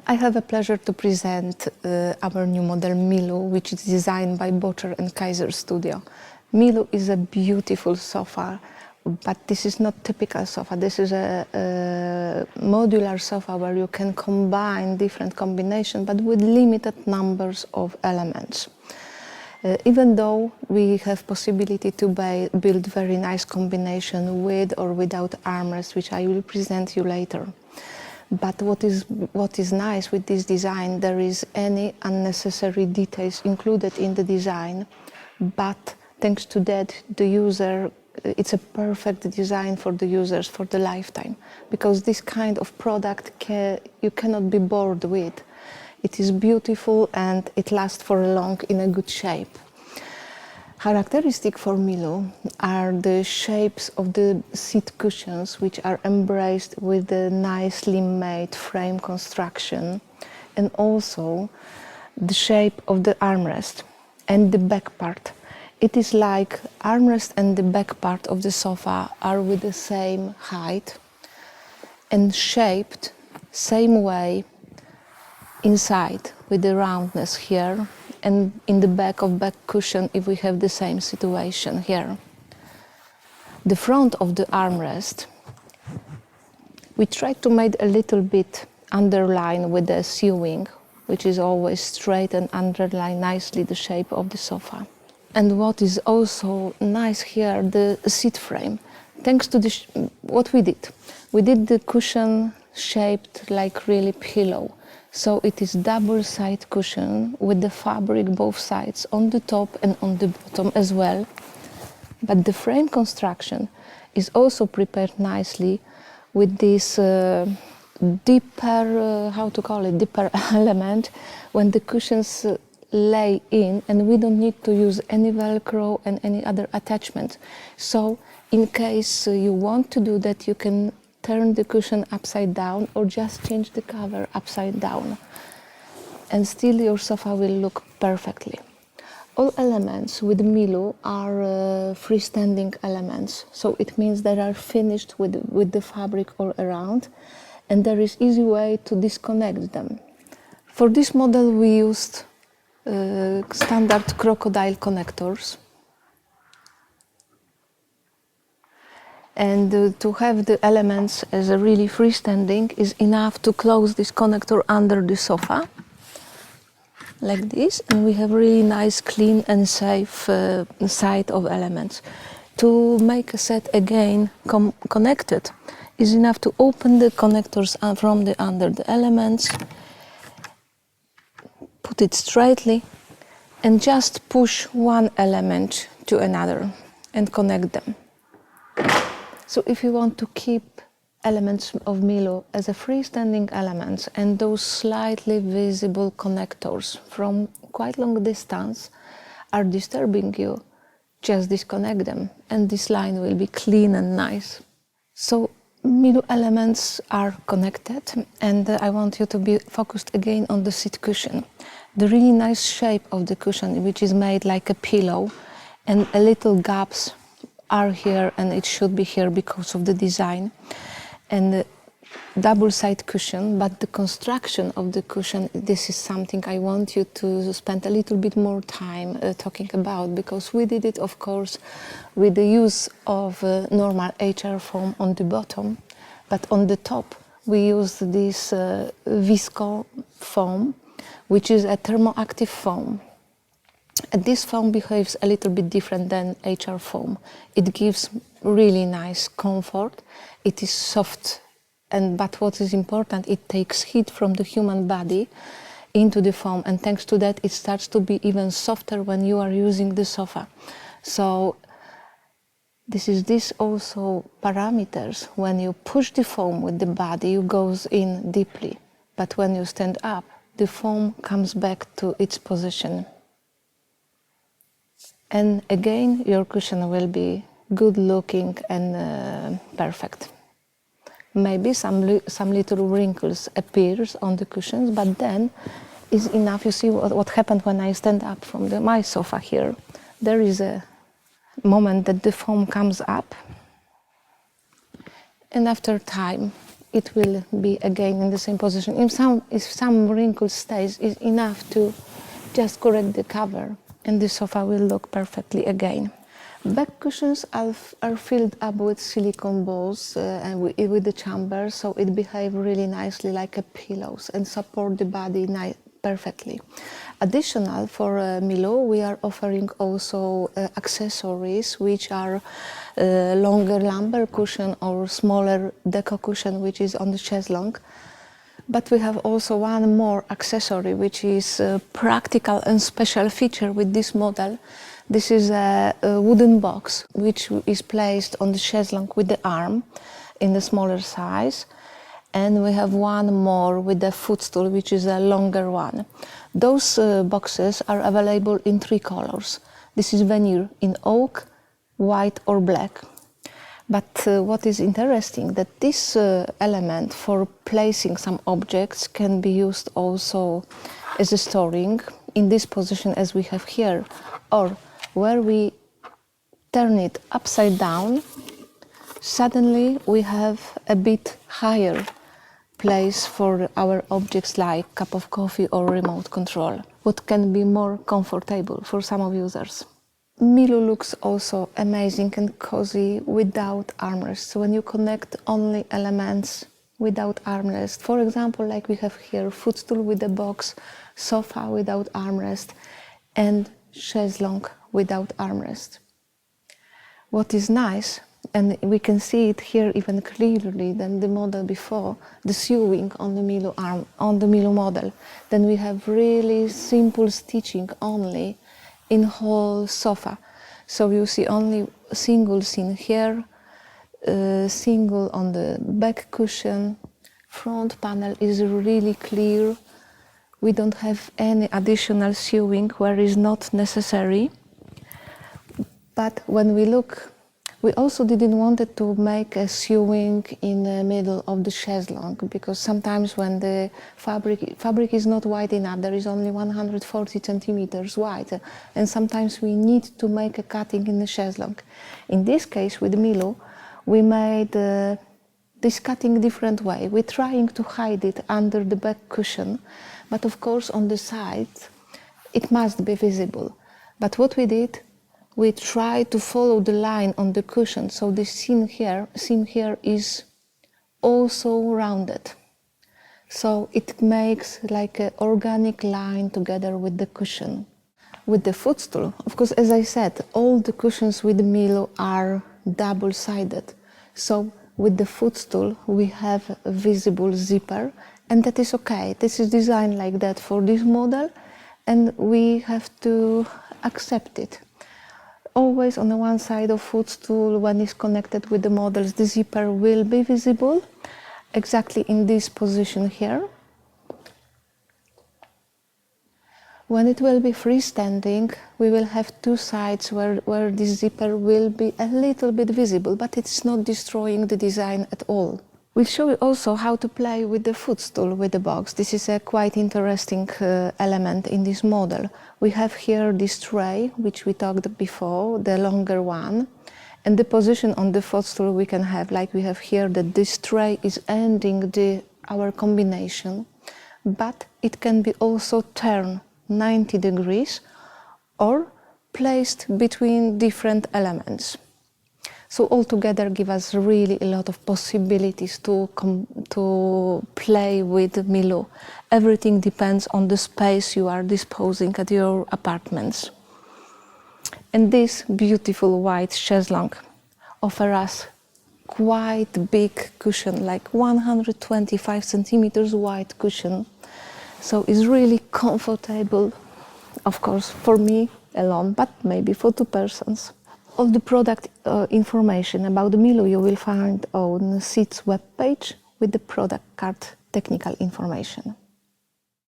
I have a pleasure to present our new model Milou, which is designed by Böttcher&Kayser studio. Milou is a beautiful sofa, but this is not typical sofa. This is a modular sofa where you can combine different combinations, but with limited numbers of elements. Even though we have possibility to build very nice combination with or without armrests, which I will present you later. But what is nice with this design, there is any unnecessary details included in the design, but thanks to that, the user, it's a perfect design for the users for the lifetime, because this kind of product you cannot be bored with. It is beautiful and it lasts for long in a good shape. Characteristic for Milou are the shapes of the seat cushions, which are embraced with the nicely made frame construction, and also the shape of the armrest and the back part. It is like armrest and the back part of the sofa are with the same height and shaped same way inside with the roundness here, and in the back of back cushion if we have the same situation here. The front of the armrest, we tried to make a little bit underline with the sewing, which is always straight and underline nicely the shape of the sofa. And what is also nice here, the seat frame. Thanks to what we did the cushion shaped like really pillow. So it is double side cushion with the fabric both sides on the top and on the bottom as well. But the frame construction is also prepared nicely with this deeper, deeper element when the cushions lay in, and we don't need to use any Velcro and any other attachment. So in case you want to do that, you can turn the cushion upside down or just change the cover upside down, and still your sofa will look perfectly. All elements with Milou are freestanding elements, so it means they are finished with the fabric all around, and there is easy way to disconnect them. For this model we used standard crocodile connectors. And to have the elements as a really freestanding is enough to close this connector under the sofa, like this, and we have really nice, clean and safe side of elements. To make a set again connected is enough to open the connectors from under the elements, put it straightly, and just push one element to another and connect them. So if you want to keep elements of Milou as a freestanding elements and those slightly visible connectors from quite long distance are disturbing you, just disconnect them and this line will be clean and nice. So Milou elements are connected, and I want you to be focused again on the seat cushion. The really nice shape of the cushion, which is made like a pillow, and a little gaps are here, and it should be here because of the design, and the double side cushion. But the construction of the cushion, this is something I want you to spend a little bit more time talking about, because we did it, of course, with the use of normal HR foam on the bottom, but on the top we used this VISCO foam, which is a thermoactive foam. And this foam behaves a little bit different than HR foam. It gives really nice comfort. It is soft, but what is important, it takes heat from the human body into the foam, and thanks to that it starts to be even softer when you are using the sofa. So this also parameters. When you push the foam with the body, it goes in deeply, but when you stand up, the foam comes back to its position. And again, your cushion will be good looking and perfect. Maybe some little wrinkles appears on the cushions, but then is enough. You see what happened when I stand up from my sofa here. There is a moment that the foam comes up, and after time it will be again in the same position. If some wrinkle stays, is enough to just correct the cover, and the sofa will look perfectly again. Back cushions are filled up with silicone balls and with the chamber, so it behaves really nicely like a pillows and support the body perfectly. Additional for Milou, we are offering also accessories which are longer lumbar cushion or smaller deco cushion which is on the chaise longue. But we have also one more accessory which is a practical and special feature with this model. This is a wooden box which is placed on the chaise longue with the arm in the smaller size. And we have one more with the footstool, which is a longer one. Those boxes are available in 3 colors. This is veneer in oak, white or black. But what is interesting, that this element for placing some objects can be used also as a storing in this position as we have here, or where we turn it upside down, suddenly we have a bit higher place for our objects like cup of coffee or remote control, what can be more comfortable for some of users. Milou looks also amazing and cozy without armrests. So when you connect only elements without armrest, for example, like we have here, footstool with a box, sofa without armrest, and chaise longue without armrest. What is nice, and we can see it here even clearly than the model before, the sewing on the Milou arm, on the Milou model. Then we have really simple stitching only in whole sofa. So you see only single seam here, single on the back cushion. Front panel is really clear. We don't have any additional sewing where is not necessary. But when we look, we also didn't want to make a sewing in the middle of the chaise longue, because sometimes when the fabric is not wide enough, there is only 140 centimeters wide, and sometimes we need to make a cutting in the chaise longue. In this case, with Milou, we made this cutting different way. We're trying to hide it under the back cushion, but of course on the side it must be visible. But what we did, we try to follow the line on the cushion, so the seam here is also rounded. So it makes like an organic line together with the cushion. With the footstool, of course, as I said, all the cushions with Milou are double-sided. So with the footstool, we have a visible zipper, and that is okay. This is designed like that for this model, and we have to accept it. Always on the one side of footstool, when it's connected with the models, the zipper will be visible, exactly in this position here. When it will be freestanding, we will have 2 sides where this zipper will be a little bit visible, but it's not destroying the design at all. We'll show you also how to play with the footstool with the box. This is a quite interesting element in this model. We have here this tray, which we talked before, the longer one. And the position on the footstool we can have, like we have here, that this tray is ending our combination. But it can be also turned 90 degrees or placed between different elements. So altogether give us really a lot of possibilities to play with Milou. Everything depends on the space you are disposing at your apartments. And this beautiful white chaise longue offers us quite big cushion, like 125 centimeters wide cushion. So it's really comfortable, of course, for me alone, but maybe for 2 persons. All the product information about the Milou you will find on SIT's webpage with the product card technical information.